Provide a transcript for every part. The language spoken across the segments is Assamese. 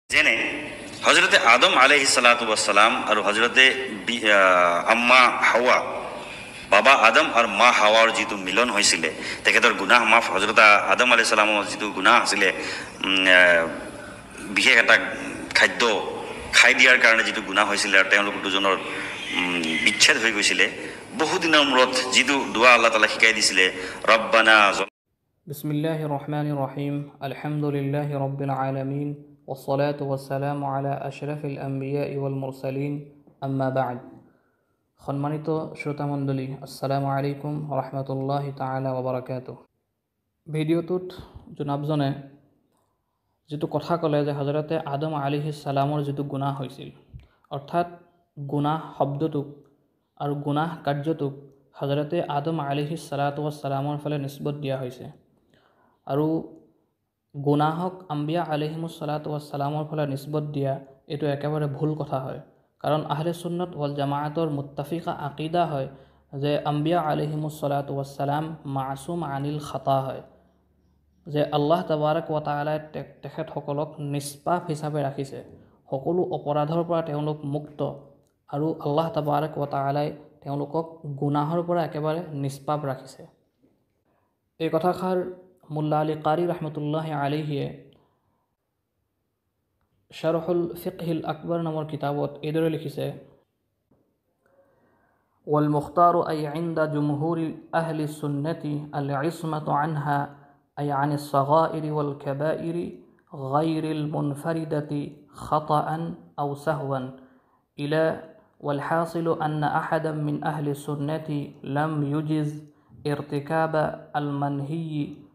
যেনে হজৰতে আদম আলাইহিস সালাতু ওয়াস সালাম আৰ হজৰতে আম্মা হাওয়া বাবা আদম আৰ মা হাওয়াৰ যিটো মিলন হৈছিলে তেখেতৰ গুনাহ মাফ হজৰত আদম আলাইহিস সালামৰ যিটো গুনাহ আছিলে বিশেষ এটা খাদ্য খাই দিয়াৰ কাৰণে যিটো গুনাহ হৈছিলে আৰু তেওঁলোক দুজনৰ বিচ্ছেদ হৈ গৈছিলে বহুদিনৰ মূৰত যিটো দোৱা আল্লাহ তাআলা শিকাই দিছিলে ৰব্বানা বিসমিল্লাহির রহমানির রহিম আলহামদুলিল্লাহি রাব্বিল আলামিন والصلاة والسلام على أشرف الأنبياء والمرسلين أما بعد সম্মানিত শ্রোতামণ্ডলী আসসালামু আলাইকুম রাহমাতুল্লাহি তাআলা ওয়া বারাকাতুহু ভিডিওটোত জনাবজনে যেটো কথা ক'লে যে হযৰতে আদম আলাইহিস সালামৰ যেটো গুনাহ হৈছিল অৰ্থাৎ গুনাহ শব্দটোক আৰু গুনাহ কাৰ্যটোক হযৰতে আদম আলাইহিস সালাতু ওয়াস সালামৰ ফালে নিসবত দিয়া হৈছে আৰু গুনাহক আম্বিয়া আলাইহিমুস সালাতু ওয়াস সালামৰ ফালে নিসবত দিয়া এটো একেবাৰে ভুল কথা হয় কাৰণ আহলে সুন্নাত ওয়াল জামাআতৰ মুত্তাফিকা আকীদা হয় যে আম্বিয়া আলাইহিমুস সালাতু ওয়াস সালাম মাসুম আনিল খাতা হয় যে আল্লাহ তাবাৰক ওয়া তাআলা তেখেতসকলক নিষ্পাপ হিচাপে ৰাখিছে সকলো অপৰাধৰ পৰা তেওঁলোক মুক্ত আৰু আল্লাহ তাবাৰক ওয়া তাআলাই তেওঁলোকক গুনাহৰ পৰা একেবাৰে নিষ্পাপ ৰাখিছে এই কথাষাৰ মুল্লা আলী কাৰী ৰহমতুল্লাহি আলাইহিয়ে শাৰহুল ফিকহিল আকবৰ নামৰ কিতাবত এইদৰে লিখিছে والمختار أي عند جمهور أهل السنة العصمة عنها أي عن الصغائر والكبائر غير المنفردة خطأ أو سهوا إلى والحاصل أن أحدا من أهل السنة لم يجز ارتكاب المنهي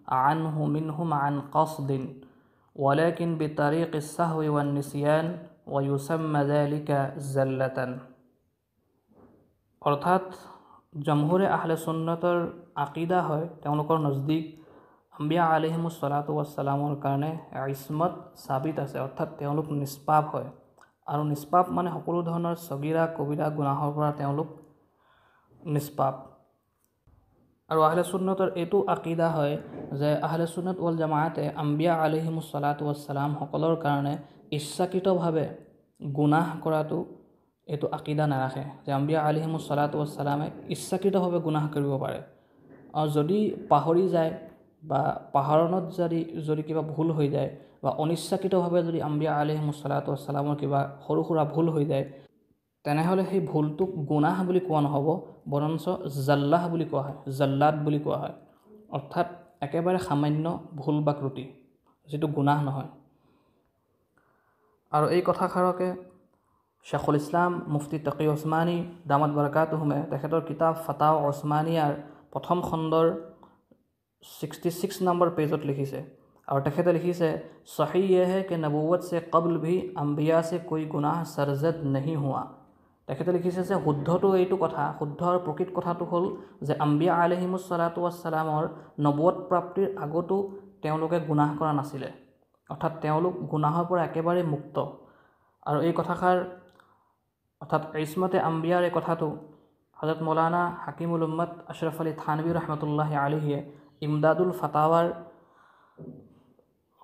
عنه منهم عن قصد ولكن بطريق السهو والنسيان ويسمى ذلك زلة অৰ্থাৎ জমহুৰে আহলে সুন্নতৰ আকীদা হয় তেওঁলোকৰ নজদিক আম্বিয়া আলাইহিমুস সালাতু ওয়াস সালামৰ কাৰণে ইসমত সাবিত আছে অৰ্থাৎ তেওঁলোক নিষ্পাপ হয় আৰু নিষ্পাপ মানে সকলো ধৰণৰ সগীৰা কবিৰা গুনাহৰ পৰা তেওঁলোক নিষ্পাপ আৰু আহলে সুন্নতৰ এটো আকীদা হয় যে আহলে সুন্নাত ওয়াল জামাআতে আম্বিয়া আলাইহিমুস সালাতু ওয়াস সালাম সকলৰ কাৰণে ইচ্ছাকৃতভাৱে গুনাহ কৰাটো এটো আকীদা নাৰাখে যে আম্বিয়া আলাইহিমুস সালাতু ওয়াস সালামে ইচ্ছাকৃতভাৱে গুনাহ কৰিব পাৰে আৰু যদি পাহৰি যায় বা পাহৰণত যদি কিবা ভুল হৈ যায় বা অনিচ্ছাকৃতভাৱে যদি আম্বিয়া আলাইহিমুস সালাতু ওয়াস সালামৰ কিবা সৰু সুৰা ভুল হৈ যায় তেনেহলে সেই ভুলটোক গুনাহ বুলি কোৱা নহব বৰঞ্চ জাল্লাহ বুলি কোৱা হয় জাল্লাত বুলি কোৱা হয় অৰ্থাৎ একেবাৰে সামান্য ভুল বা ত্ৰুটি যেটো গুনাহ নহয় আৰু এই কথাষাৰকে শেখুল ইছলাম মুফতি তকি ওসমানী দামাত বাৰাকাতুহুমে তেখেতৰ কিতাব ফাতাৱা ওসমানিয়াৰ প্ৰথম খণ্ডৰ 66 নম্বৰ পেজত লিখিছে और तेखते लिखिसे सही यह है कि नबूवत से कबल भी अम्बिया से कोई गुनाह सरजद नहीं हुआ तेखते लिखिसे जे शुद्धतो এইটো কথা শুদ্ধৰ প্ৰকৃত কথাটো হ'ল যে আম্বিয়া আলাইহিমুস সালাতু ওয়াস সালামৰ নবুৱত প্ৰাপ্তিৰ আগতো তেওঁলোকে গুনাহ কৰা নাছিলে অৰ্থাৎ তেওঁলোক গুনাহৰ পৰা একেবাৰে মুক্ত আৰু এই কথাষাৰ অৰ্থাৎ ইসমতে আম্বিয়াৰ এই কথাটো হযৰত মৌলানা হাকিমুল উম্মত আশৰাফ আলী থানভী ৰহমতুল্লাহি আলাইহি ইমদাদুল ফাতাৱাৰ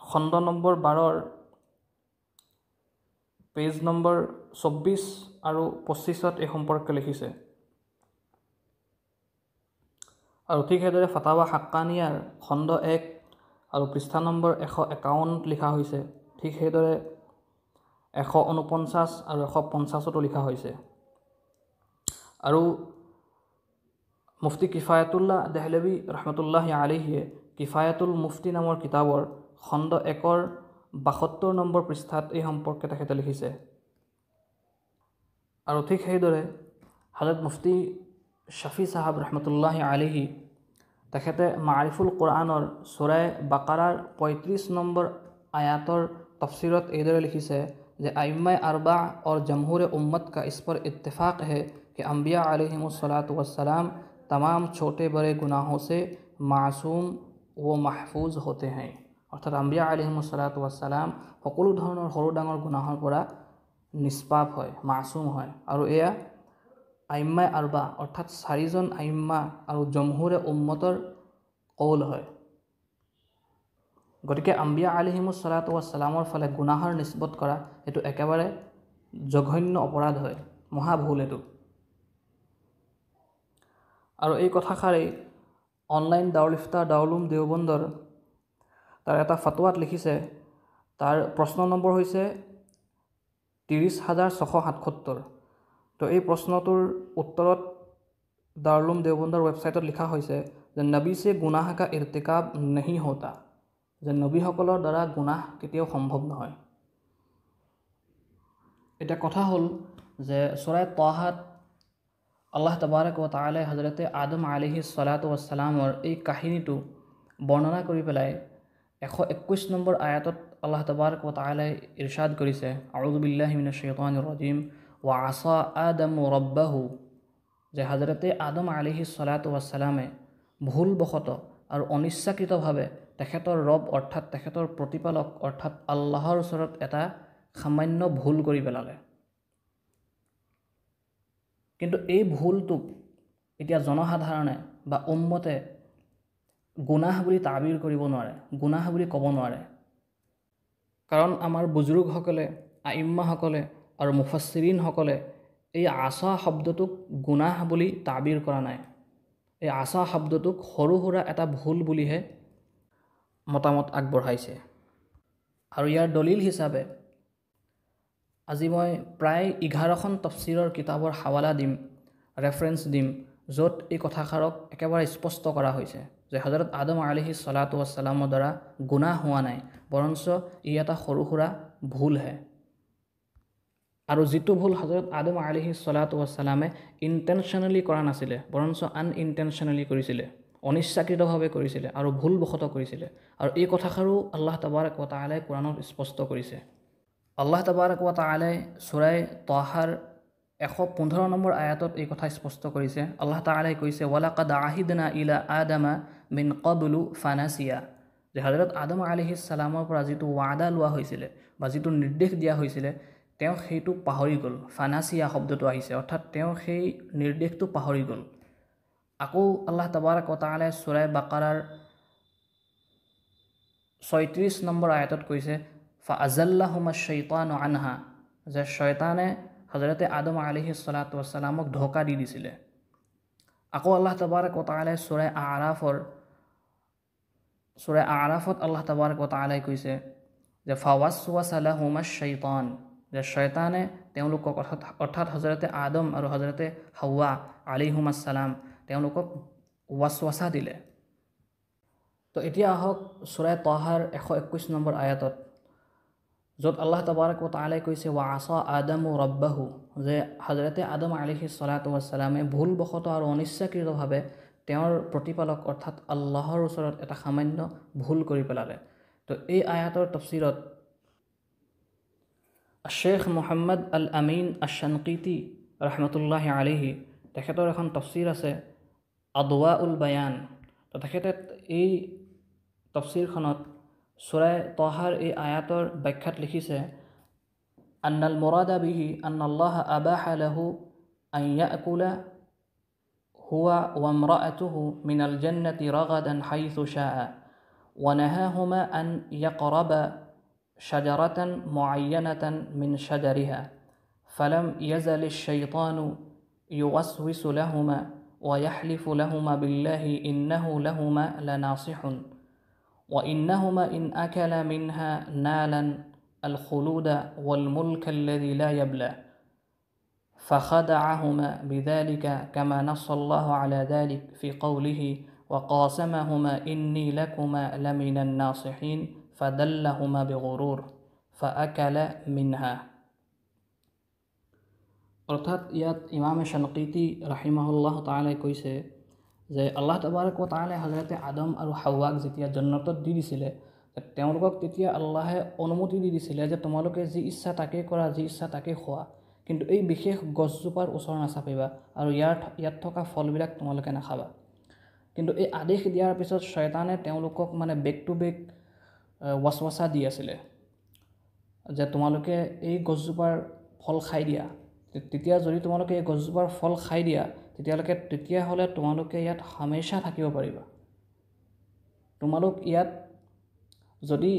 খণ্ড নম্বৰ 12 পেজ নম্বৰ 24 আৰু 25ত এই সম্পৰ্কে লিখিছে আৰু ঠিক সেইদৰে ফাতাৱা হাক্কানিয়াৰ খণ্ড 1 আৰু পৃষ্ঠা নম্বৰ 151 লিখা হৈছে ঠিক সেইদৰে 149 আৰু 150ত লিখা হৈছে আৰু মুফতি কিফায়াতুল্লাহ দেহলভী ৰহমতুল্লাহি আলাইহি কিফায়াতুল মুফতি নামৰ কিতাবৰ খণ্ড 1ৰ 72 নম্বৰ পৃষ্ঠাত এই সম্পৰ্কে তেখেতে লিখিছে আৰু ঠিক সেইদৰে হযৰত মুফতি শফি সাহাব ৰহমতুল্লাহি আলাইহি তেখেতে মাৰিফুল কোৰআনৰ সূৰা বাকাৰাৰ 35 নম্বৰ আয়াতৰ তফসিৰত এইদৰে লিখিছে যে আইম্মায়ে আৰবা और जमहूर उम्मत का इस पर इत्तेफाक है कि अम्बिया अलैहिमुस सलातु वस सलाम तमाम छोटे बड़े गुनाहों से मासूम व महफूज होते हैं অর্থাৎ আম্বিয়া আলাইহিমুস সালাতু ওয়াস সালাম সকলো ধৰণৰ সৰু ডাঙৰ গুনাহৰ পৰা নিষ্পাপ হয় মাসুম হয় আৰু এয়া আইম্মায়ে আৰবা অৰ্থাৎ চাৰিজন আইম্মা আৰু জমহুৰে উম্মতৰ কৌল হয় গতিকে আম্বিয়া আলাইহিমুছ ছালাতু ওয়াছ সালামৰ ফালে গুনাহৰ নিস্বত কৰা এইটো একেবাৰে জঘন্য অপৰাধ হয়, মহা ভুল এইটো। আৰু এই কথাষাৰেই অনলাইন দাৰুল ইফতা দাৰুল দেওবন্দৰ তাৰ এটা ফতোৱাত লিখিছে, তাৰ প্ৰশ্ন নম্বৰ হৈছে 30,677। তো এই প্ৰশ্নটোৰ উত্তৰত দাৰুল দেওবন্দৰ ৱেবছাইটত লিখা হৈছে যে নবী সে গুনাহ কা ইৰ্তিকাব নেহি হোতা, যে নবীসকলৰ দ্বাৰা গুনাহ কেতিয়াও সম্ভৱ নহয়। এটা কথা হ'ল যে সূৰা তাহাত আল্লাহ তাবাৰক ও তাআলাই হযৰতে আদম আলাইহিছ সালাতু ওয়াছ সালামৰ এই কাহিনীটো বৰ্ণনা কৰি পেলাই 121 নম্বৰ আয়াতত আল্লাহ তাবাৰক ও তাআলাই ইৰশাদ কৰিছে, আউযু বিল্লাহি মিনাশ শাইতানিৰ ৰাজিম ওয়া আসা আদামু ৰাব্বাহু, যে হযৰতে আদম আলাইহিছ সালাতু ওয়াছ সালামে ভুলবশত আৰু অনিচ্ছাকৃতভাৱে তেখেতৰ ৰব অৰ্থাৎ তেখেতৰ প্ৰতিপালক অৰ্থাৎ আল্লাহৰ ওচৰত এটা সামান্য ভুল কৰি পেলালে। কিন্তু এই ভুলটোক এতিয়া জনসাধাৰণে বা উম্মতে গুনাহ বুলি তাবিৰ কৰিব নোৱাৰে, গুনাহ বুলি ক'ব নোৱাৰে। কাৰণ আমাৰ বুজুৰ্গসকলে, আইম্মাসকলে আৰু মুফাssiৰিনসকলে এই আসা শব্দটোক গুনাহ বুলি তাবিৰ কৰা নাই। এই আসা শব্দটোক সৰু সুৰা এটা ভুল বুলিহে মতামত আগবঢ়াইছে। আৰু ইয়াৰ দলিল হিচাপে আজি মই প্ৰায় 11খন তফছিৰৰ কিতাপৰ হাৱালা দিম, ৰেফাৰেঞ্চ দিম, য'ত এই কথাষাৰক একেবাৰে স্পষ্ট কৰা হৈছে যে হযৰত আদম আলাইহিছ সালাতু ওয়াছ সালামৰ দ্বাৰা গুনাহ হোৱা নাই, বৰঞ্চ ই এটা সৰু সুৰা ভুলহে। আৰু যিটো ভুল হযৰত আদম আলাইহিছ সালাতু ওয়াছ সালামে ইণ্টেনশ্যনেলি কৰা নাছিলে, বৰঞ্চ আনইণ্টেনশ্যনেলি কৰিছিলে, অনিচ্ছাকৃতভাৱে কৰিছিলে আৰু ভুলবশতঃ কৰিছিলে। আৰু এই কথাষাৰো আল্লাহ তাবাৰক ও তাআলাই কোৰাণত স্পষ্ট কৰিছে। আল্লাহ তাবাৰক ও তাআলাই সূৰা তাহাৰ 115 নম্বৰ আয়াতত এই কথা স্পষ্ট কৰিছে। আল্লাহ তাআলাই কৈছে, ওয়ালাকাদ আহিদনা ইলা আদামা মিন ক্বাবলু ফানাসিয়া, যে হযৰত আদম আলাইহিছ সালামৰ পৰা যিটো ৱাদা লোৱা হৈছিলে বা যিটো নিৰ্দেশ দিয়া হৈছিলে তেওঁ সেইটো পাহৰি গ'ল। ফানাসিয়া শব্দটো আহিছে, অৰ্থাৎ তেওঁ সেই নিৰ্দেশটো পাহৰি গ'ল। আকৌ আল্লাহ তাবাৰক ও তাআলাই সূৰা বাকাৰাৰ 36 নম্বৰ আয়াতত কৈছে, ফাআজাল্লাহুমা শাইতানু আনহা, যে শয়তানে হযৰতে আদম আলাইহিছ সালাতু ওয়াছ সালামক ধোঁকা দি দিছিলে। আকৌ আল্লাহ তাবাৰক ও তাআলাই সূৰা আৰাফত আল্লাহ তাবাৰক ও তাআলাই কৈছে যে ফাৱাছৱাছা লাহুমা শাইতান, যে শয়তানে তেওঁলোকক অৰ্থাৎ হযৰতে আদম আৰু হযৰতে হাৱা আলাইহিমুছ সালাম তেওঁলোকক ৱাছৱাছা দিলে। তো এতিয়া আহক সূৰা তাহাৰ 121 নম্বৰ আয়াতত, য'ত আল্লাহ তাবাৰক ও তাআলাই কৈছে ওয়া আসা আদামু ৰাব্বাহু, যে হযৰতে আদম আলাইহিছ সালাতু ওয়াছ সালামে ভুলবশতঃ আৰু অনিচ্ছাকৃতভাৱে তেওঁৰ প্ৰতিপালক অৰ্থাৎ আল্লাহৰ ওচৰত এটা সামান্য ভুল কৰি পেলালে। তো এই আয়াতৰ তফছিৰত শ্বেখ মুহাম্মদ আল আমিন আশ-শানকিতি ৰাহমাতুল্লাহি আলাইহি তেখেতৰ এখন তফছিৰ আছে আদৱাউল বায়ান। তো তেখেতে এই তফছিৰখনত সূৰা তাহাৰ এই আয়াতৰ ব্যাখ্যাত লিখিছে, আন্নাল মুৰাদা বিহি আন্নাল্লাহ আবাহা লাহু আন ইয়াকুলা হুয়া ওয়া ইমরাআতুহু মিনাল জান্নাতি রাগাদান হাইথু শাআ ওয়া নাহাহুমা আন ইয়াকরাবা শাজারাতান মুআয়্যানাতান মিন শাজারিহা ফালাম ইয়াজালিশ শাইতানু ইউওয়াসওয়িসু লাহুমা ওয়া ইয়াহলিফু লাহুমা বিল্লাহি ইন্নাহু লাহুমা লানাসিহুন وإنهما إن أكلا منها نالا الخلود والملك الذي لا يبلى فخدعهما بذلك كما نص الله على ذلك في قوله وقاسمهما إني لكما لمن الناصحين فدلهما بغرور فأكلا منها। অৰ্থাৎ ইয়াত ইমাম শানকিতি ৰাহিমাহুল্লাহ তাআলাই কৈছে যে আল্লাহ তাবাৰক ও তাআলাই হযৰতে আদম আৰু হাৱাক যেতিয়া জান্নাতত দি দিছিলে, তেওঁলোকক তেতিয়া আল্লাহে অনুমতি দি দিছিলে যে তোমালোকে যি ইচ্ছা তাকেই কৰা, যি ইচ্ছা তাকেই খোৱা, কিন্তু এই বিশেষ গছজোপাৰ ওচৰ নাচাপিবা আৰু ইয়াত থকা ফলবিলাক তোমালোকে নাখাবা। কিন্তু এই আদেশ দিয়াৰ পিছত শয়তানে তেওঁলোকক বেক টু বেক ৱাছৱাছা দি আছিলে যে তোমালোকে এই গছজোপাৰ ফল খাই দিয়া, তেতিয়া যদি তোমালোকে এই গছজোপাৰ ফল খাই দিয়া তেতিয়াহ'লে তোমালোকে ইয়াত হামেশা থাকিব পাৰিবা, তোমালোক ইয়াত যদি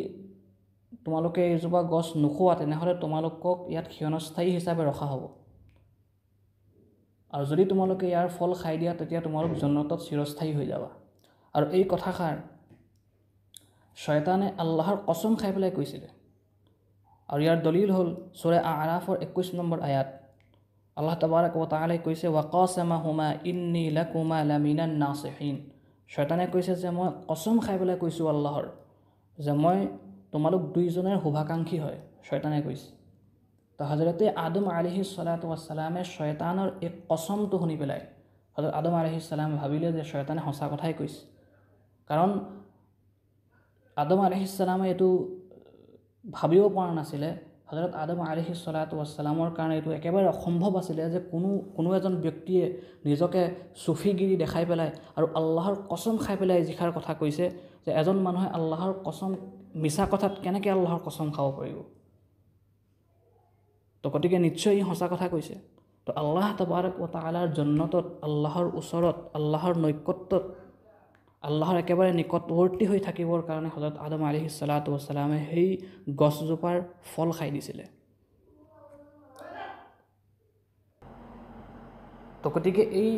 তোমালোকে এইজোপা গছ নোখোৱা তেনেহ'লে তোমালোকক ইয়াত ক্ষণস্থায়ী হিচাপে ৰখা হ'ব, আৰু যদি তোমালোকে ইয়াৰ ফল খাই দিয়া তেতিয়া তোমালোক জন্নতত চিৰস্থায়ী হৈ যাবা। আৰু এই কথাষাৰ শয়তানে আল্লাহৰ কসম খাই পেলাই কৈছিলে। আৰু ইয়াৰ দলিল হ'ল সূৰা আৰাফৰ 21 নম্বৰ আয়াত। আল্লাহ তাবাৰক ৱ তাআলাই কৈছে ৱাকাছামাহুমা ইন্নী লাকুমা লামিনান নাছিহিন। শয়তানে কৈছে যে মই কসম খাই পেলাই কৈছোঁ আল্লাহৰ যে মই তোমালোক দুইজনৰ শুভাকাংক্ষী হয়, শয়তানে কৈছে। তো হজৰতে আদম আলাইহিছ সালাতু ৱাছসালামে শয়তানৰ এই কসমটো শুনি পেলাই হজৰত আদম আলাইহিছ সালামে ভাবিলে যে শয়তানে সঁচা কথাই কৈছে, কাৰণ আদম আলাইহিছ সালামে এইটো ভাবিব পৰা নাছিলে। হজৰত আদম আলাইহিছ সালাতু ৱাছসালামৰ কাৰণে এইটো একেবাৰে অসম্ভৱ আছিলে যে কোনো এজন ব্যক্তিয়ে নিজকে চুফিগিৰি দেখাই পেলাই আৰু আল্লাহৰ কসম খাই পেলাই যিষাৰ কথা কৈছে যে এজন মানুহে আল্লাহৰ কসম মিছা কথাত কেনেকৈ আল্লাহৰ কসম খাব পাৰিব। তো গতিকে নিশ্চয় ই সঁচা কথা কৈছে। তো আল্লাহ তাবাৰক ৱ তাআলাৰ জন্নতত, আল্লাহৰ ওচৰত, আল্লাহৰ নৈকট্যত, আল্লাহৰ একেবাৰে নিকটৱৰ্তী হৈ থাকিবৰ কাৰণে হজৰত আদম আলাইহিছ সালাতু ৱাছসালামে সেই গছজোপাৰ ফল খাই দিছিলে। তো গতিকে এই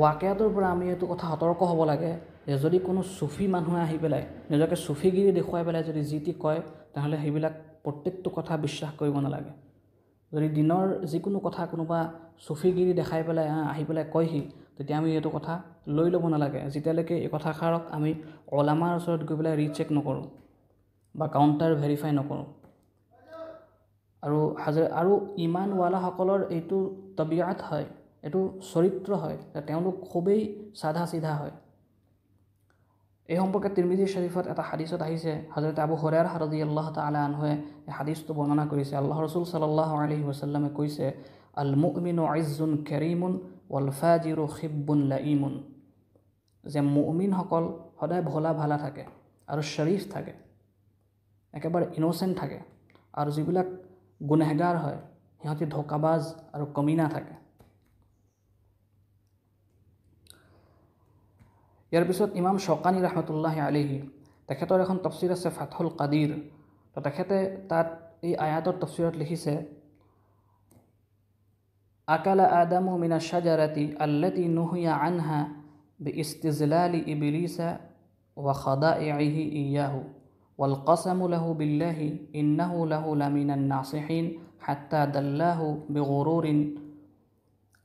ৱাকিয়াটোৰ পৰা আমি এইটো কথা সতৰ্ক হ'ব লাগে যে যদি কোনো চুফি মানুহে আহি পেলাই নিজকে চুফিগিৰি দেখুৱাই পেলাই যদি যি টি কয় তেনেহ'লে সেইবিলাক প্ৰত্যেকটো কথা বিশ্বাস কৰিব নালাগে। যদি দিনৰ যিকোনো কথা কোনোবা চুফিগিৰি দেখাই পেলাই আহি পেলাই কয়হি, তেতিয়া আমি এইটো কথা লৈ ল'ব নালাগে যেতিয়ালৈকে এই কথাষাৰক আমি ওলামাৰ ওচৰত গৈ পেলাই ৰিচেক নকৰোঁ বা কাউণ্টাৰ ভেৰিফাই নকৰোঁ। আৰু ইমানৱালাসকলৰ এইটো তবিয়াত হয়, এইটো চৰিত্ৰ হয় যে তেওঁলোক খুবেই চাধা চিধা হয়। এই সম্পৰ্কে তিৰমিজি শৰীফত এটা হাদিছত আহিছে, হজৰত আবু হুৰায়ৰা ৰাদিয়াল্লাহু তাআলা আনহুৱে এই হাদিছটো বৰ্ণনা কৰিছে। আল্লাহ ৰসুল সাল্লাল্লাহু আলাইহি ওয়াসাল্লামে কৈছে আল মুমিনু ইজ্জুন কাৰীমুন ৱাল ফাজিৰু খিব্বুন লাঈমুন, যে মুমিনসকল সদায় ভোলা ভালা থাকে আৰু শ্বৰীফ থাকে, একেবাৰে ইন'চেণ্ট থাকে, আৰু যিবিলাক গুনেহগাৰ হয় সিহঁতি ধোকাবাজ আৰু কমিনা থাকে। ইয়াৰ পিছত ইমাম শৌকানী ৰহমতুল্লাহি আলাইহি তেখেতৰ এখন তফছিৰ আছে ফাথুল কাদিৰ। তো তেখেতে তাত এই আয়াতৰ তফছিৰত লিখিছে আকালা আদামু মিনা শাজাৰাতি আল্লাতি নুহিয়া আনহা বিইস্তিজলালি ইবলিসা ওয়া খাদাইহি ইয়াহু ওয়াল কাসামু লাহু বিল্লাহি ইন্নাহু লাহু লামিনান নাসিহিন হাত্তা দাল্লাহু বিগুরুরিন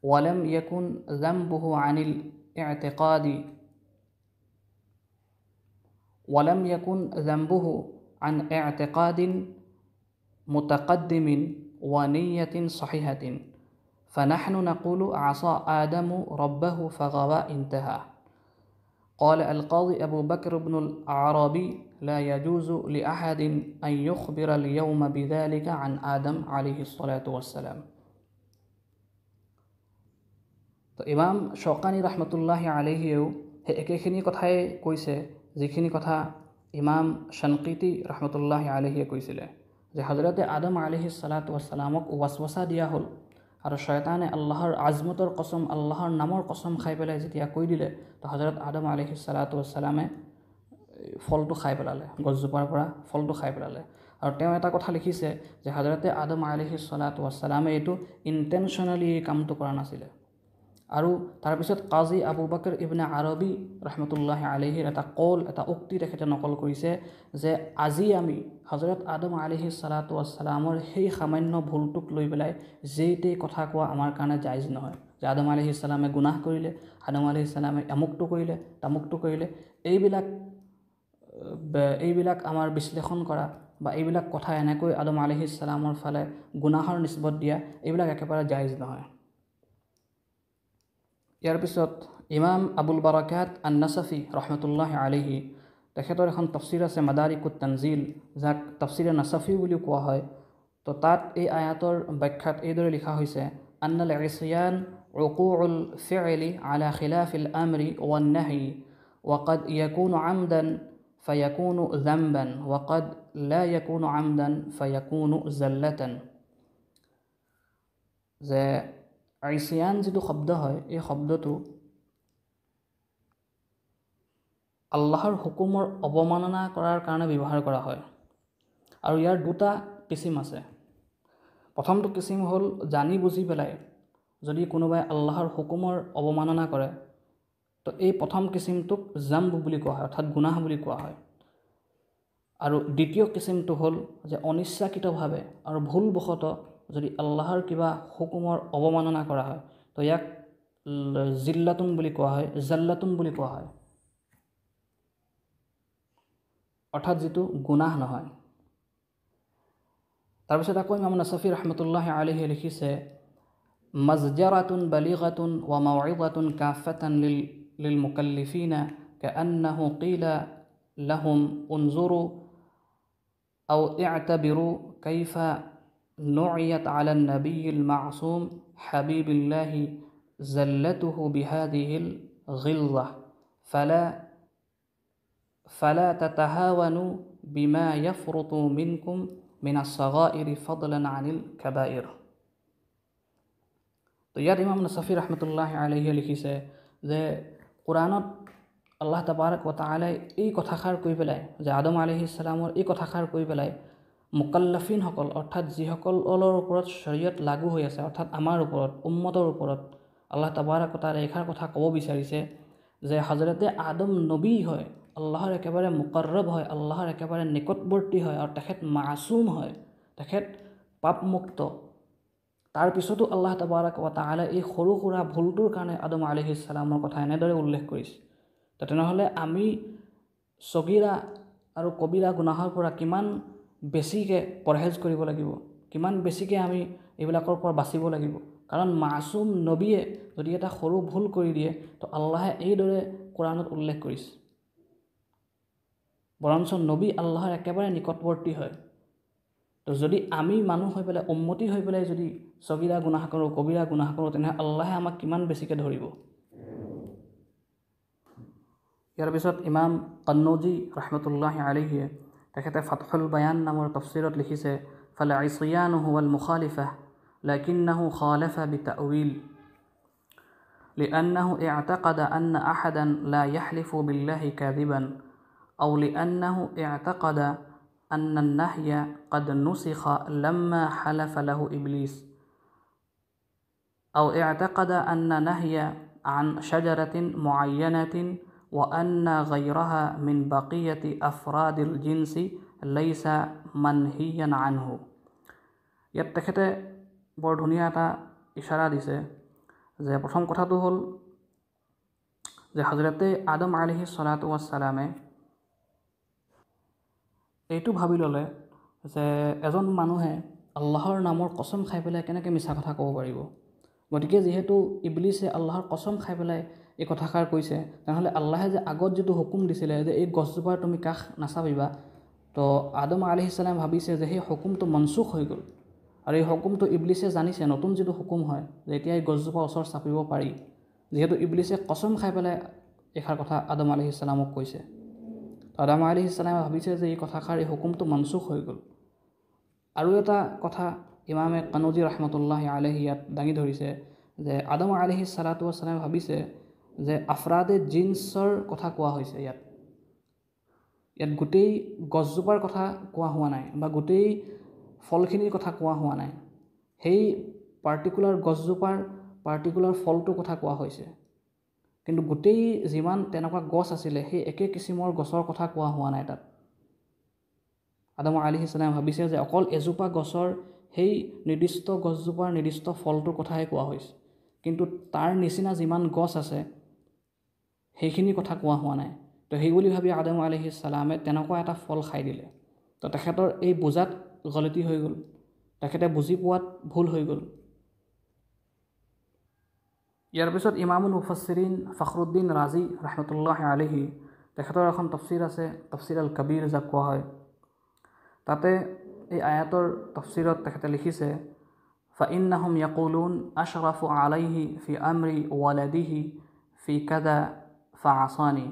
ওয়ালাম ইয়াকুন যামবুহু আনিল ই'তিকাদি ولم يكن ذنبه عن اعتقاد متقدم ونية صحيحة فنحن نقول عصى آدم ربه فغوى انتهى. قال القاضي أبو بكر بن الأعرابي لا يجوز لأحد أن يخبر اليوم بذلك عن آدم عليه الصلاة والسلام. তো ইমাম শৌকানী ৰহমতুল্লাহি আলাইহিও সেই একেখিনি কথাই কৈছে যিখিনি কথা ইমাম শানকিতি ৰহমতুল্লাহি আলাইহিয়ে কৈছিলে, যে হজৰতে আদম আলাইহিছ সালাতু ৱাছসালামক ৱাছৱাছা দিয়া হ'ল আৰু শয়তানে আল্লাহৰ আজমতৰ কসম, আল্লাহৰ নামৰ কসম খাই পেলাই যেতিয়া কৈ দিলে, তো হজৰত আদম আলাইহিছ সালাতু ৱাছসালামে ফলটো খাই পেলালে, গছজোপাৰ পৰা ফলটো খাই পেলালে। আৰু তেওঁ এটা কথা লিখিছে যে হজৰতে আদম আলাইহিছ সালাতু ৱাছসালামে এইটো ইণ্টেনশ্যনেলি এই কামটো কৰা নাছিলে। আৰু তাৰপিছত কাজী আবু বকৰ ইবনে আৰবী ৰহমতুল্লাহি আলাইহিৰ এটা কল, এটা উক্তি তেখেতে নকল কৰিছে যে আজি আমি হজৰত আদম আলাইহিছ সালাতু ৱাছসালামৰ সেই সামান্য ভুলটোক লৈ পেলাই যেইটেই কথা কোৱা আমাৰ কাৰণে জাইজ নহয়, যে আদম আলাইহিছ সালামে গুনাহ কৰিলে, আদম আলাইহিছ সালামে আমুকটো কৰিলে, তামুকটো কৰিলে, এইবিলাক আমাৰ বিশ্লেষণ কৰা বা এইবিলাক কথা এনেকৈ আদম আলাইহিছ সালামৰ ফালে গুনাহৰ নিস্বত দিয়া, এইবিলাক একেবাৰে জাইজ নহয়। ইয়াৰ পিছত ইমাম আবুল বাৰাকাত আন-নাছফি ৰহমতুল্লাহি আলাইহি তেখেতৰ এখন তফছিৰ আছে মাদাৰিকুত তানজিল, যাক তফছিৰে নাছফি বুলিও কোৱা হয়। তো তাত এই আয়াতৰ ব্যাখ্যাত এইদৰে লিখা হৈছে আন্নাল ইছয়ান উকুউল ফি'লি আলা খিলাফিল আমৰি ওয়ান নাহি ওয়াকাদ ইয়াকুনু আমদান ফায়াকুনু যামবান ওয়াকাদ লা ইয়াকুনু আমদান ফায়াকুনু জাল্লাতান। যে ইছয়ান যিটো শব্দ হয়, এই শব্দটো আল্লাহৰ হুকুমৰ অৱমাননা কৰাৰ কাৰণে ব্যৱহাৰ কৰা হয়। আৰু ইয়াৰ দুটা কিচিম আছে। প্ৰথমটো কিচিম হ'ল জানি বুজি পেলাই যদি কোনোবাই আল্লাহৰ হুকুমৰ অৱমাননা কৰে, তো এই প্ৰথম কিচিমটোক জাম্ব বুলি কোৱা হয়, অৰ্থাৎ গুনাহ বুলি কোৱা হয়। আৰু দ্বিতীয় কিচিমটো হ'ল যে অনিচ্ছাকৃতভাৱে আৰু ভুলবশতঃ যদি আল্লাহৰ কিবা হুকুমৰ অৱমাননা কৰা হয়, তো ইয়াক জিল্লাতুন বুলি কোৱা হয়, জাল্লাতুন বুলি কোৱা হয়, অৰ্থাৎ যিটো গুনাহ নহয়। তাৰপিছত আকৌ ইমাম নাছাফী ৰহমতুল্লাহি আলাইহি লিখিছে, মাজজাৰাতুন বালিগাতুন ওয়া মাউইযাতুন কাফাতান লিল মুকাল্লিফিনা কাআন্নাহু কিলা লাহুম উনজুরু আও ই'তাবিরু কাইফা নু'ইয়াত আলা নাবিয়্যিল মা'সুম হাবিবিল্লাহি জাল্লাতুহু বিহাদিহিল গিলযাহ ফালা তাতাহাওয়ানু বিমা ইয়াফরুতু মিনকুম মিনাস সাগাইরি ফাদলান আনিল কাবাইর। তো ইয়াত ইমাম নাছাফী ৰহমতুল্লাহি আলাইহি লিখিছে যে কোৰাণত আল্লাহ তাবাৰক ওয়া তাআলাই এই কথাষাৰ কৈ পেলাই, যে আদম আলাইহিছ সালামৰ এই কথাষাৰ কৈ পেলাই মুকাল্লাফিনসকল, অৰ্থাৎ যিসকলৰ ওপৰত শৰীয়ত লাগু হৈ আছে, অৰ্থাৎ আমাৰ ওপৰত, উম্মতৰ ওপৰত আল্লাহ তাবাৰক ওয়া তাআলাই এইষাৰ কথা ক'ব বিচাৰিছে যে হজৰতে আদম নবী হয়, আল্লাহৰ একেবাৰে মুকৰ্ৰব হয়, আল্লাহৰ একেবাৰে নিকটৱৰ্তী হয়, আৰু তেখেত মাছুম হয়, তেখেত পাপমুক্ত। তাৰপিছতো আল্লাহ তাবাৰক ওয়া তাআলাই এই সৰু সুৰা ভুলটোৰ কাৰণে আদম আলাইহিছ সালামৰ কথা এনেদৰে উল্লেখ কৰিছে। তো তেনেহ'লে আমি সগীৰা আৰু কবিৰা গুনাহৰ পৰা কিমান বেছিকৈ পৰহেজ কৰিব লাগিব, কিমান বেছিকৈ আমি এইবিলাকৰ পৰা বাচিব লাগিব। কাৰণ মাছুম নবীয়ে যদি এটা সৰু ভুল কৰি দিয়ে, তো আল্লাহে এইদৰে কোৰাণত উল্লেখ কৰিছে। বৰঞ্চ নবী আল্লাহৰ একেবাৰে নিকটৱৰ্তী হয়। তো যদি আমি মানুহ হৈ পেলাই, উম্মতি হৈ পেলাই যদি সগীৰা গুনাহ কৰোঁ, কবিৰা গুনাহ কৰোঁ, তেনেহ'লে আল্লাহে আমাক কিমান বেছিকৈ ধৰিব। ইয়াৰ পিছত ইমাম কন্নৌজি ৰহমতুল্লাহি আলাইহি তেখেতে ফাতহুল বায়ান নামৰ তফছিৰত লিখিছে, ফাল ইছয়ানুহু ওয়াল মুখালিফা লাকিন্নাহু খালাফা বিতাউইল লিআন্নাহু ইআতাকাদা আন্না আহাদান লা ইয়াহলিফু বিল্লাহি কাযিবান আও লিআন্নাহু ইআতাকাদা আন্না আন-নাহয়া قد نسخ لما حلف له إبليس أو اعتقد أن نهي عن شجرة معينة وأن غيرها من بقية أفراد الجنس ليس منهيا عنه। ইয়াত তেখেতে বৰ ধুনীয়া এটা ইশাৰা দিছে যে প্ৰথম কথাটো হ'ল যে হজৰতে আদম আলাইহিছ সালাতু ওয়াস সালামে এইটো ভাবি ল'লে যে এজন মানুহে আল্লাহৰ নামৰ কসম খাই পেলাই কেনেকৈ মিছা কথা ক'ব পাৰিব। গতিকে যিহেতু ইবলিছে আল্লাহৰ কসম খাই পেলাই এই কথাষাৰ কৈছে, তেনেহ'লে আল্লাহে যে আগত যিটো হুকুম দিছিলে যে এই গছজোপাৰ তুমি কাষ নাচাবিবা, তো আদম আলাইহিছ সালাম ভাবিছে যে সেই হুকুমটো মনসুখ হৈ গ'ল। আৰু এই হুকুমটো ইবলিছে জানিছে, নতুন যিটো হুকুম হয় যে এতিয়া এই গছজোপাৰ ওচৰত চাপিব পাৰি, যিহেতু ইবলিছে কসম খাই পেলাই এইষাৰ কথা আদম আলাইহিছ সালামক কৈছে। আদম আলাইহিছ সালামে ভাবিছে যে এই কথাষাৰ, এই হুকুমটো মনসুখ হৈ গ'ল। আৰু এটা কথা ইমামে কন্নৌজি ৰহমতুল্লাহি আলাইহি ইয়াত দাঙি ধৰিছে যে আদম আলাইহিছ সালাতু ওয়াস সালামে ভাবিছে যে আফৰাদে জিন্সৰ কথা কোৱা হৈছে। ইয়াত গোটেই গছজোপাৰ কথা কোৱা হোৱা নাই, বা গোটেই ফলখিনিৰ কথা কোৱা হোৱা নাই, সেই পাৰ্টিকুলাৰ গছজোপাৰ পাৰ্টিকুলাৰ ফলটোৰ কথা কোৱা হৈছে। কিন্তু গোটেই যিমান তেনেকুৱা গছ আছিলে, সেই একে কিচিমৰ গছৰ কথা কোৱা হোৱা নাই তাত। আদম আলাইহিছ সালাম ভাবিছে যে অকল এজোপা গছৰ সেই নিৰ্দিষ্ট গছজোপাৰ নিৰ্দিষ্ট ফলটোৰ কথাহে কোৱা হৈছে, কিন্তু তাৰ নিচিনা যিমান গছ আছে সেইখিনিৰ কথা কোৱা হোৱা নাই। তো সেই বুলি ভাবি আদম আলাইহিছ সালামে তেনেকুৱা এটা ফল খাই দিলে। তো তেখেতৰ এই বুজাত গলতি হৈ গ'ল, তেখেতে বুজি পোৱাত ভুল হৈ গ'ল। ইয়াৰ পিছত ইমামুল মুফাssiৰিন ফখৰুদ্দিন ৰাজি ৰহমতুল্লাহি আলাইহি তেখেতৰ এখন তফছিৰ আছে, তফছিৰ আল কবীৰ যাক কোৱা হয়। তাতে এই আয়াতৰ তফছিৰত তেখেতে লিখিছে, ফাইন্নাহুম ইয়াকুলুন আশৰাফু আলাইহি ফি আমৰি ওয়ালাদিহি ফি কাদা ফাআসানি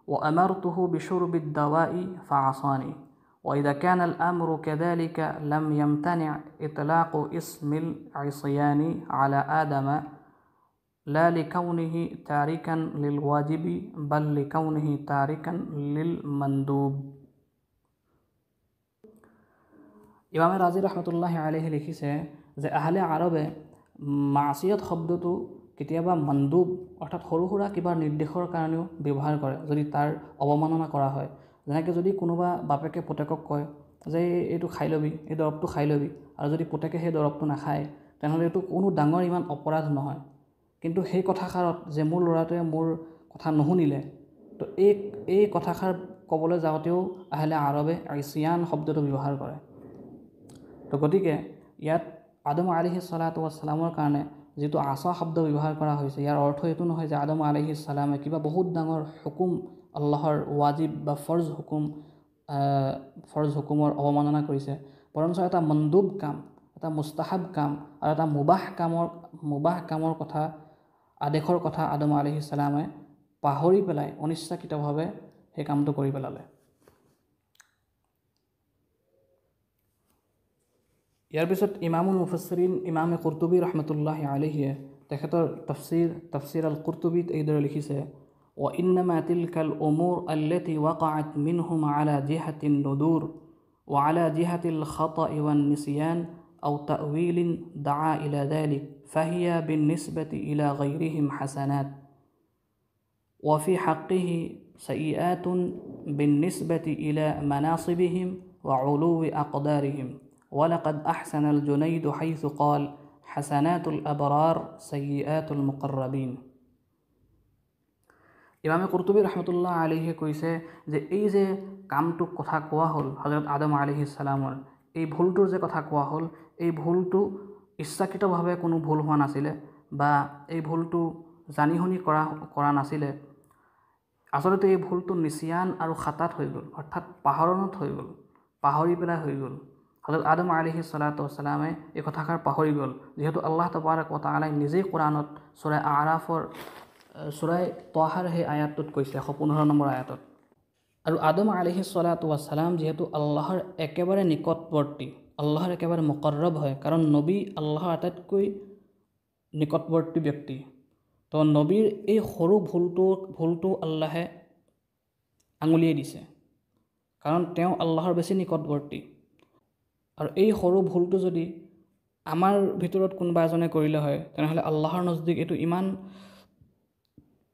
ওয়া আমারতুহু বিশুরবিদ দাওয়াই ফাআসানি ওয়া ইযা কানা আল আমরু কাযালিকা লাম ইয়ামতানি ইতলাকু ইসমিল ইসয়ানি আলা আদামা লা লিকাউনিহি তারিকান লিল ওয়াজিবি বাল লিকাউনিহি তারিকান লিল মানদুব। ইমামে রাজি রহমতুল্লাহ আলাইহি লিখিছে যে আহলে আৰবে মাছিয়ত শব্দটো কেতিয়াবা মানদুব অৰ্থাৎ সৰু সুৰা কিবা নিৰ্দেশৰ কাৰণেও ব্যৱহাৰ কৰে যদি তাৰ অৱমাননা কৰা হয়। যেনেকৈ যদি কোনোবা বাপেকে পুতেকক কয় যে এইটো খাই ল'বি, এই দৰৱটো খাই ল'বি, আৰু যদি পুতেকে সেই দৰৱটো নাখায় তেনেহ'লে এইটো কোনো ডাঙৰ ইমান অপৰাধ নহয়। কিন্তু সেই কথাষাৰত যে মোৰ ল'ৰাটোৱে মোৰ কথা নুশুনিলে, তো এই কথাষাৰ ক'বলৈ যাওঁতেও আহলে আৰবে ইছয়ান শব্দটো ব্যৱহাৰ কৰে। তো গতিকে ইয়াত আদম আলাইহিছ সালাতু ৱাছ সালামৰ কাৰণে যিটো আছা শব্দ ব্যৱহাৰ কৰা হৈছে, ইয়াৰ অৰ্থ এইটো নহয় যে আদম আলাইহিছ সালামে কিবা বহুত ডাঙৰ হুকুম, আল্লাহৰ ৱাজিব বা ফৰ্জ হুকুমৰ অৱমাননা কৰিছে, বৰঞ্চ এটা মন্দুব কাম, এটা মুস্তাহাব কাম আৰু এটা মুবাহ কামৰ কথা, আদেশৰ কথা আদম আলাইহিছ সালামে পাহৰি পেলাই অনিচ্ছাকৃতভাৱে সেই কামটো কৰি পেলালে। ইয়াৰ পিছত ইমামুল মুফাssiৰিন ইমামে কুৰ্তুবী ৰহমতুল্লাহি আলাইহিয়ে তেখেতৰ তফসিৰ আল কুৰ্তুবীত এইদৰে লিখিছে, ওয়া ইন্নামা তিলকাল উমুৰ আল্লাতি ওয়াকাআত মিনহুম আলা জিহাতিন নুদুৰ ওয়া আলা জিহাতিল খাতা'i ওয়ান নিসিয়ান আও তা'উইলিন দাআ ইলা যালিক ফাহিয়া বিন্নিসবাতি ইলা গায়রিহিম হাসানাত ওয়া ফি হাক্কিহি সাইয়্যাতুন বিন্নিসবাতি ইলা মানাসিবিহিম ওয়া উলুwi আকদারিহিম। ولقد أحسن الجنيد حيث قال حسنات الأبرار سيئات المقربين। ইমামে কুৰ্তুবী ৰহমতুল্লাহ আলাইহিয়ে কৈছে যে এই যে কামটোক কথা কোৱা হ'ল হযৰত আদম আলাইহিছ সালামৰ, এই ভুলটোৰ যে কথা কোৱা হ'ল, এই ভুলটো ইচ্ছাকৃতভাৱে কোনো ভুল হোৱা নাছিলে বা এই ভুলটো জানি শুনি কৰা নাছিলে। আচলতে এই ভুলটো নিচিয়ান আৰু খাতাত হৈ গ'ল, অৰ্থাৎ পাহৰণত হৈ গ'ল, পাহৰি পেলাই হৈ গ'ল। হযৰত আদম আলাইহিছ সালাতু ৱাছ সালামে এই কথাষাৰ পাহৰি গ'ল, যিহেতু আল্লাহ তাবাৰক ওয়া তাআলাই নিজেই কোৰআনত সূৰা আৰাফৰ সূৰাই তহাৰ সেই আয়াতটোত কৈছে ১৫ নম্বৰ আয়াতত। আৰু আদম আলাইহিছ সালাতু ৱাছ সালাম যিহেতু আল্লাহৰ একেবাৰে নিকটৱৰ্তী, আল্লাহৰ একেবাৰে মুকৰ্ৰব হয়, কাৰণ নবী আল্লাহৰ আটাইতকৈ নিকটৱৰ্তী ব্যক্তি। তো নবীৰ এই সৰু ভুলটো আল্লাহে আঙুলিয়াই দিছে, কাৰণ তেওঁ আল্লাহৰ বেছি নিকটৱৰ্তী। আৰু এই সৰু ভুলটো যদি আমাৰ ভিতৰত কোনোবা এজনে কৰিলে হয় তেনেহ'লে আল্লাহৰ নজদিক এইটো ইমান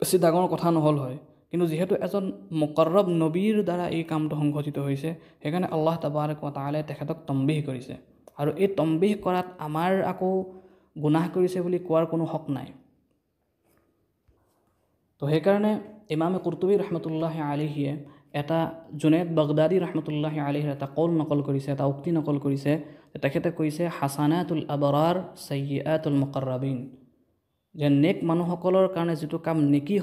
বেছি ডাঙৰ কথা নহ'ল হয়। কিন্তু যিহেতু এজন মুকৰ্ৰব নবীৰ দ্বাৰা এই কামটো সংঘটিত হৈছে, সেইকাৰণে আল্লাহ তাবাৰক ওয়া তাআলাই তেখেতক তম্বিহ কৰিছে। আৰু এই তম্বিহ কৰাত আমাৰ আকৌ গুনাহ কৰিছে বুলি কোৱাৰ কোনো হক নাই। তো সেইকাৰণে ইমামে কুৰ্তুবী ৰহমতুল্লাহি আলাইহিয়ে এটা জুনেদ বাগদাদী ৰহমতুল্লাহি আলাইহিৰ এটা কল নকল কৰিছে, এটা উক্তি নকল কৰিছে। তেখেতে কৈছে হাসানাতুল আবৰাৰ সাইয়্যাতুল মুকৰ্ৰবিন, যে নেক মানুহসকলৰ কাৰণে যিটো কাম নেকি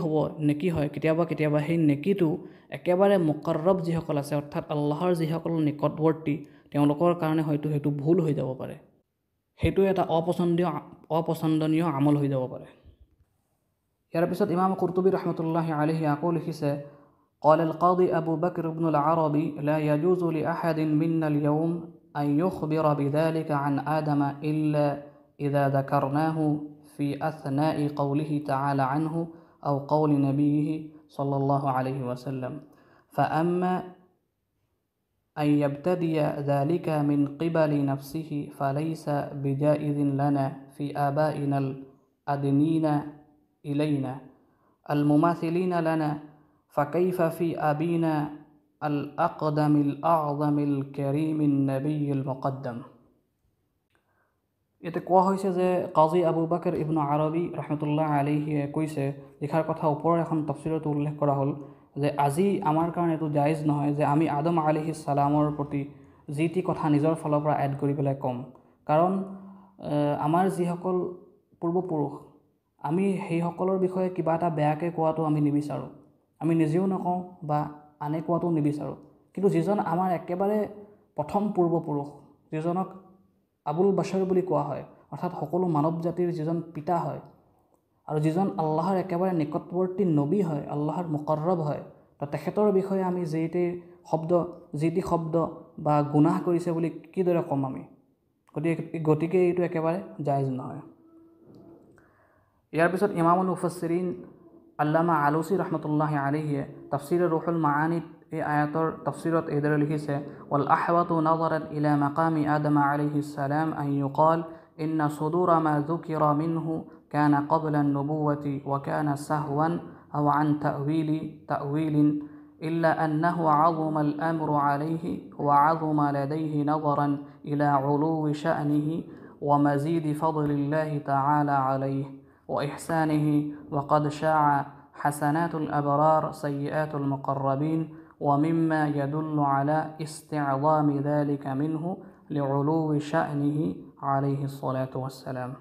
হয়, কেতিয়াবা সেই নেকিটো একেবাৰে মুকৰ্ৰব যিসকল আছে, অৰ্থাৎ আল্লাহৰ যিসকল নিকটৱৰ্তী, তেওঁলোকৰ কাৰণে হয়তো সেইটো ভুল হৈ যাব পাৰে, সেইটো এটা অপছন্দনীয় আমল হৈ যাব পাৰে। ইয়াৰ পিছত ইমাম কুৰ্তুবী ৰহমতুল্লাহি আলাইহি আকৌ লিখিছে, قال القاضي أبو بكر بن العربي لا يجوز لأحد منا اليوم أن يخبر بذلك عن آدم إلا إذا ذكرناه في أثناء قوله تعالى عنه أو قول نبيه صلى الله عليه وسلم، فأما أن يبتدي ذلك من قبل نفسه فليس بجائز لنا في آبائنا الأدنين إلينا المماثلين لنا، فكيف في أبينا الأقدم الأعظم الكريم النبي المقدم। ইয়াতে কোৱা হৈছে যে কাজী আবু বকৰ ইবনে আৰবী ৰহমতুল্লাহ আলাইহিয়ে কৈছে, লিখাৰ কথা ওপৰৰ এখন তফসিৰত উল্লেখ কৰা হ'ল যে আজি আমাৰ কাৰণে এইটো জায়েজ নহয় যে আমি আদম আলাইহিছ সালামৰ প্ৰতি যি টি কথা নিজৰ ফালৰ পৰা এড কৰি পেলাই ক'ম, কাৰণ আমাৰ যিসকল পূৰ্বপুৰুষ, আমি সেইসকলৰ বিষয়ে কিবা এটা বেয়াকৈ কোৱাটো আমি নিবিচাৰোঁ, আমি নিজেও নকওঁ বা আনে কোৱাটো নিবিচাৰোঁ। কিন্তু যিজন আমাৰ একেবাৰে প্ৰথম পূৰ্বপুৰুষ, যিজনক আবুল বাছৰ বুলি কোৱা হয়, অৰ্থাৎ সকলো মানৱ জাতিৰ যিজন পিতা হয়, আৰু যিজন আল্লাহৰ একেবাৰে নিকটৱৰ্তী নবী হয়, আল্লাহৰ মুকৰ্ৰব হয়, তো তেখেতৰ বিষয়ে আমি যি টি শব্দ বা গুনাহ কৰিছে বুলি কিদৰে ক'ম আমি? গতিকে এইটো একেবাৰে জায়েজ নহয়। ইয়াৰ পিছত ইমামুল মুফাssirin আল্লামা আলুচি ৰহমতুল্লাহ আলাইহিয়ে তাফসীৰ ৰুহুল মাআনিত এই আয়াতৰ তাফসীৰত এইদৰে লিখিছে, ওয়াল আহৱাতু নাযাৰাত ইলা মাকামি আদম আলাইহিস সালাম আন ইউকাল ইন্না সুদুৰা মা যুকিৰা মিনহু কানা ক্বাবলা আন-নুবুওয়াতি ওয়া কানা সাহওয়ান আও আন তা'ওয়িলিন إلا أنه عظم الأمر عليه وعظم لديه نظرا إلى علو شأنه ومزيد فضل الله تعالى عليه وإحسانه، وقد شاع حسنات الأبرار سيئات المقربين، ومما يدل على استعظام ذلك منه لعلو شأنه عليه الصلاة والسلام۔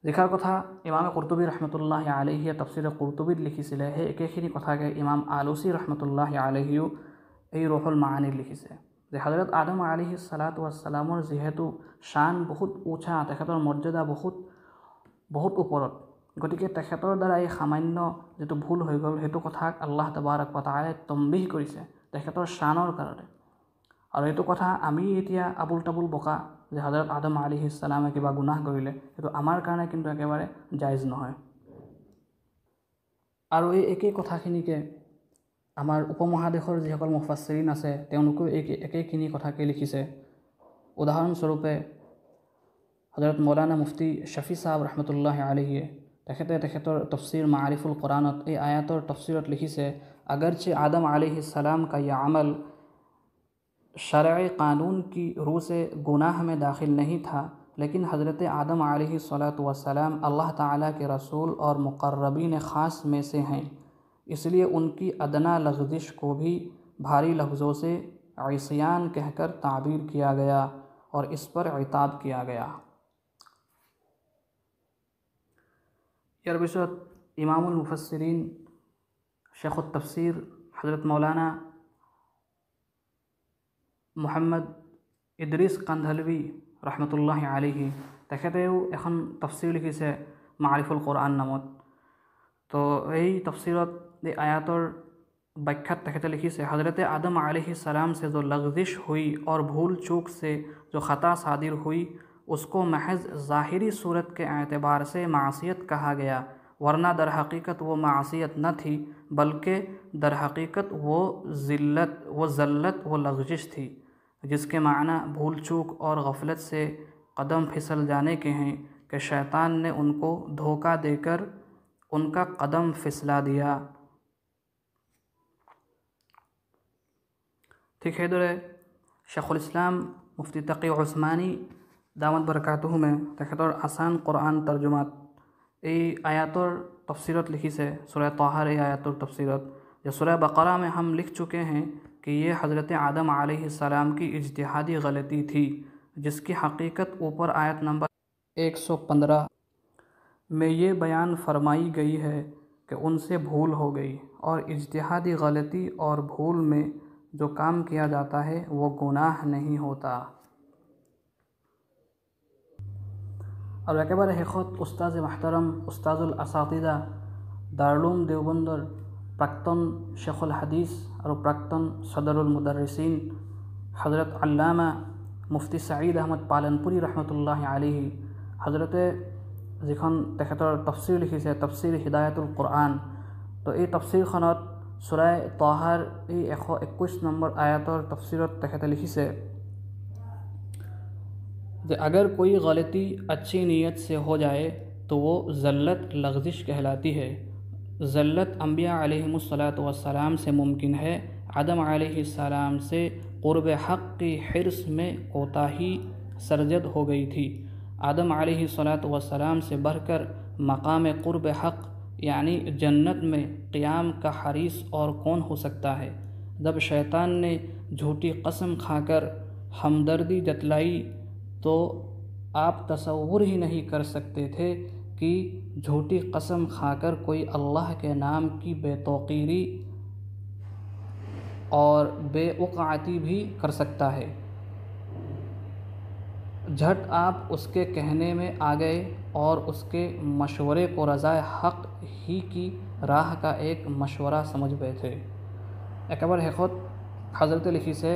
লিখাৰ কথা ইমামে কুৰ্তুবী ৰহমতুল্লাহ আলাইহিয়ে তাফসীৰে কুৰ্তুবীত লিখিছিলে, সেই একেখিনি কথাকে ইমাম আলুচি ৰহমতুল্লাহ আলাইহিও এই ৰুহুল মাআনিত লিখিছে যে হযৰত আদম আলাইহিস সালাতু ওয়াসসালামৰ যিহেতু শান বহুত উঁচা, তেখেতৰ মৰ্যাদা বহুত ওপৰত, গতিকে তেখেতৰ দ্বাৰা এই সামান্য যিটো ভুল হৈ গ'ল সেইটো কথাক আল্লাহ তাবাৰক ওয়া তাআলাই তম্বিহ কৰিছে তেখেতৰ শানৰ কাৰণে। আৰু এইটো কথা আমি এতিয়া আবুল তাবুল বকা যে হযৰত আদম আলাইহিস সালামে কিবা গুনাহ কৰিলে, সেইটো আমাৰ কাৰণে কিন্তু একেবাৰে জায়েজ নহয়। আৰু এই একেই কথাখিনিকে আমাৰ উপমহাদেশৰ যিসকল মুফাssirin আছে তেওঁলোকেও একেখিনি কথাকে লিখিছে। উদাহৰণস্বৰূপে হযৰত মৌলানা মুফতি শফি সাহেব ৰহমতুল্লাহ আলাইহিয়ে তেখেতৰ তফসীৰ মাআৰিফুল কুৰানত এই আয়াতৰ তফসীৰত লিখিছে, আগৰচে আদম আলাইহিস সালাম का यह अमल शरअ कानून की रूह से गुनाह में दाखिल नहीं था, लेकिन हज़रत आदम अलैहिस्सलातु वस्सलाम अल्लाह ताला के रसूल और मुक़र्रबीन ख़ास में से हैं, इसलिए उनकी अदना लग़ज़िश को भी भारी लफ्ज़ों से इस्यान कहकर ताबीर किया गया और इस पर इताब किया गया। ইয়াৰ পিছত ইমামুল মুফাssirin শেখুত তফসীৰ হযৰত মৌলানা মুহাম্মদ ইদ্ৰিছ কান্ধলৱী ৰহমতুল্লাহ আলাইহি তেখেতেও এখন তফসীৰ লিখিছে মাআৰিফুল কুৰআন নামত। তো এই তফসীৰত এই আয়াতৰ व्याख्यात तेखते लिखी से हज़रत आदम अलैहिस्सलाम से जो लग़ज़िश हुई और भूल चूक से जो ख़ता सादिर हुई उसको महज ज़ाहिरी सूरत के एतबार से मासियत कहा गया, वरना दर हकीकत वो मासियत न थी बल्कि दर हकीकत वो ज़ल्लत वो लग़ज़िश थी, जिसके माना भूल चूक और गफलत से कदम फिसल जाने के हैं कि शैतान ने उनको धोखा देकर उनका कदम फिसला दिया। ঠিক সেইদৰে শেখুল ইছলাম মুফতি তাকি উছমানী দামত বৰকাতুহুমে তেখেতৰ আসান কুৰআন তৰ্জুমাত এই आयातर तफसीरत लिखी से सूरह ताहर এই आयातर तफसीरत या सूरह बकरा में हम लिख चुके हैं कि ये हज़रत आदम अलैहिस्सलाम की इज्तिहादी गलती थी, जिसकी हकीकत ऊपर आयत नंबर 115 में ये बयान फरमाई गई है कि उनसे भूल हो गई, और इज्तिहादी गलती और भूल में जो काम किया जाता है वो गुनाह नहीं होता। और एकेबारे শেষত উস্তাজ মাহতারাম উস্তাজুল আসাতিদা দারুলুম দেওবন্দৰ প্ৰাক্তন শেখুল হাদিস আৰু প্ৰাক্তন সদৰুল মুদাৰিছিন হযৰত আল্লামা মুফতি সাঈদ আহমদ পালনপুৰী ৰহমতুল্লাহ আলাইহি হযৰতে যিখন তেখেতৰ তফসীৰ লিখিছে তফসীৰ হিদায়াতুল কুৰআন, তো এই তফসীৰখনত सूरह ताहर 121 नंबर आयतर तफसीरत तेखते लिखी से अगर कोई गलती अच्छी नीयत से हो जाए तो वो ज़ल्लत लग़ज़िश कहलाती है। ज़ल्लत अम्बिया अलैहिमुस्सलातु वस्सलाम से मुमकिन है, आदम अलैहिस्सलाम से क़ुर्ब हक़ की हिर्स में कोताही सरजद हो गई थी। आदम अलैहिस्सलातु वस्सलाम से बढ़कर मकाम क़ुर्ब हक़ यानी जन्नत में क़ियाम का हरीस और कौन हो सकता है। जब शैतान ने झूठी कसम खाकर हमदर्दी जतलाई तो आप तसव्वुर ही नहीं कर सकते थे कि झूठी कसम खाकर कोई अल्लाह के नाम की बेतौक़ीरी और बेवक़ाती भी कर सकता है। झट आप उसके कहने में आ गए और उसके मशवरे को रज़ाए हक़ ही की राह का एक मशवरा समझ बैठे। एकेबार शेषत हज़रत लिखी से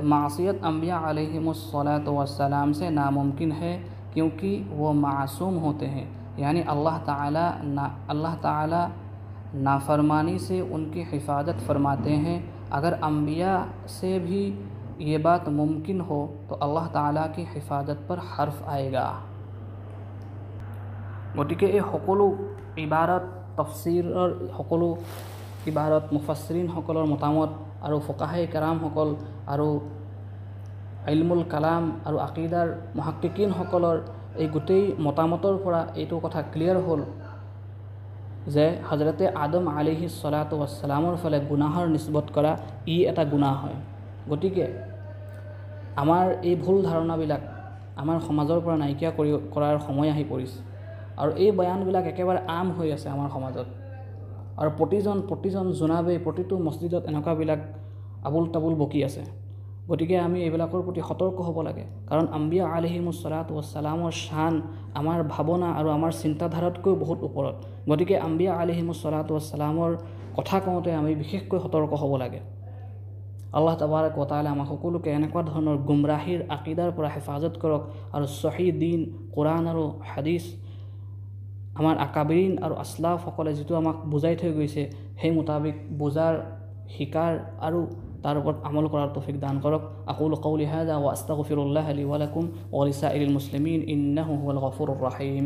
मासियत अम्बिया अलैहिमुस्सलातु वस्सलाम से नामुमकिन है, क्योंकि वो मासूम होते हैं, यानी अल्लाह ताला नाफरमानी से उनकी हिफाजत फरमाते हैं। अगर अम्बिया से भी ये बात मुमकिन हो तो अल्लाह ताला की हिफाजत पर हर्फ आएगा। गतिके এই সকলো ইবাৰত তফসিৰৰ সকলো ইবাৰত মুফাসসিৰিনসকলৰ মতামত আৰু ফুকাহায়ে কেৰামসকল আৰু ইলমুল কালাম আৰু আকিদাৰ মুহাক্কিকিনসকলৰ এই গোটেই মতামতৰ পৰা এইটো কথা ক্লিয়াৰ হ'ল যে হজৰতে আদম আলাইহিস সালাতু ওয়াস সালামৰ ফালে গুনাহৰ নিসবত কৰা ই এটা গুনাহ হয়। গতিকে আমাৰ এই ভুল ধাৰণাবিলাক আমাৰ সমাজৰ পৰা নাইকিয়া কৰাৰ সময় আহি পৰিছে আৰু এই বয়ানবিলাক একেবাৰে আম হৈ আছে আমাৰ সমাজত আৰু প্ৰতিজন জোনাবে প্ৰতিটো মছজিদত এনেকুৱাবিলাক আবুল তাবুল বকি আছে। গতিকে আমি এইবিলাকৰ প্ৰতি সতৰ্ক হ'ব লাগে, কাৰণ আম্বিয়া আলাইহিমুছ সালাতু ওয়াস সালামৰ শান আমাৰ ভাৱনা আৰু আমাৰ চিন্তাধাৰাতকৈ বহুত ওপৰত। গতিকে আম্বিয়া আলাইহিমুছ সালাতু ওয়াস সালামৰ কথা কওঁতে আমি বিশেষকৈ সতৰ্ক হ'ব লাগে। আল্লাহ তাবাৰক ওয়া তাআলা আমাক সকলোকে এনেকুৱা ধৰণৰ গুমৰাহীৰ আকিদাৰ পৰা হেফাজত কৰক আৰু সহি দিন কোৰআন আৰু হাদিছ আমাৰ আকাবিৰিন আৰু আসলাফসকলে যিটো আমাক বুজাই থৈ গৈছে সেই মুতাবিক বুজাৰ শিকাৰ আৰু তাৰ ওপৰত আমল কৰাৰ তৌফিক দান কৰক। আকুলু কওলি হাযা ওয়া আস্তাগফিৰুল্লাহ লি ওয়া লাকুম ওয়া লিসাইৰিল মুসলিমিন ইন্নাহু হুৱাল গফুৰুৰ ৰহিম।